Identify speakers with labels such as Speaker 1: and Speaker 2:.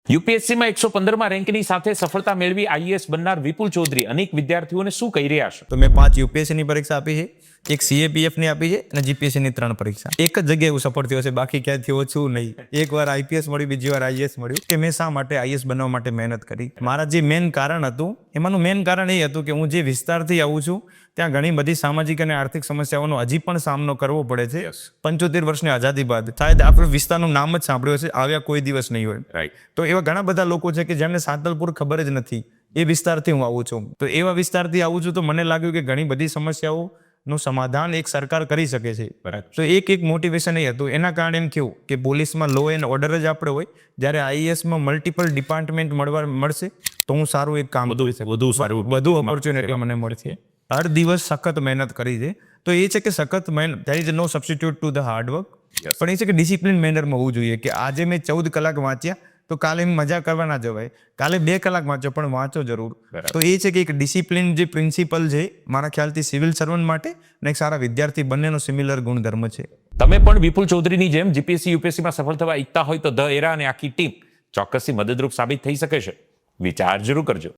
Speaker 1: યુપીએસસીમાં 115માં રેન્કની સાથે સફળતા મેળવી આઈએએસ બનનાર વિપુલ ચૌધરી અનેક વિદ્યાર્થીઓને શું કહી રહ્યા છે?
Speaker 2: તો મેં 5 યુપીએસસીની પરીક્ષા આપી છે, એક સીએપીએફની આપી છે અને જીપીએસસીની 3 પરીક્ષા. એક જ જગ્યાએ હું સફળ થયો છે, બાકી ક્યાંય થયો છું નહીં. એકવાર આઈપીએસ મળ્યું, બીજી વાર આઈએએસ મળ્યું. કે મેં શા માટે આઈએએસ બનવા માટે મહેનત કરી. મારા જે મેઇન કારણ હતું એમાંનું મેઇન કારણ એ હતું કે હું જે વિસ્તારથી આવું છું ત્યાં ઘણી બધી સામાજિક અને આર્થિક સમસ્યાઓનો હજી પણ સામનો કરવો પડે છે. 75 વર્ષની આઝાદી બાદ શાયદ આપણે વિસ્તારનું નામ જ સાંભળ્યું હશે, આવ્યા કોઈ દિવસ નહીં હોય.
Speaker 1: રાઈટ.
Speaker 2: તો એવા ઘણા બધા લોકો છે કે જેમને સાંતલપુર ખબર જ નથી. એ વિસ્તારથી હું આવું છું. તો એવા વિસ્તારથી આવું છું તો મને લાગ્યું કે ઘણી બધી સમસ્યાઓનું સમાધાન એક સરકાર કરી શકે છે. તો એક મોટિવેશન એ હતું. એના કારણે એમ થયું કે પોલીસમાં લો એન્ડ ઓર્ડર જ આપણે હોય, જ્યારે આઈએએસમાં મલ્ટિપલ ડિપાર્ટમેન્ટ મળશે તો હું સારું એક કામ વધુ ઓપોર્ચ્યુનિટી મને મળશે. હર દિવસ સખત મહેનત કરી છે. તો એ છે કે સખત મહેનત, there is no substitute to the hard work. પણ એ છે કે ડિસિપ્લિન મેનરમાં હોવું જોઈએ કે આજે મેં 14 કલાક વાંચ્યા તો કાલે મજા કરવા ના જવાય. કાલે 2 કલાક વાંચો પણ વાંચો જરૂર. તો એ છે કે એક ડિસિપ્લિન જે પ્રિન્સિપલ છે મારા ખ્યાલથી સિવિલ સર્વન્ટ માટે અને એક સારા વિદ્યાર્થી બંનેનો સિમિલર ગુણધર્મ છે.
Speaker 1: તમે પણ વિપુલ ચૌધરીની જેમ જીપીએસસી યુપીએસસીમાં સફળ થવા ઈચ્છતા હોય તો ધ એરા અને આખી ટીમ ચોક્કસથી મદદરૂપ સાબિત થઈ શકે છે. વિચાર જરૂર કરજો.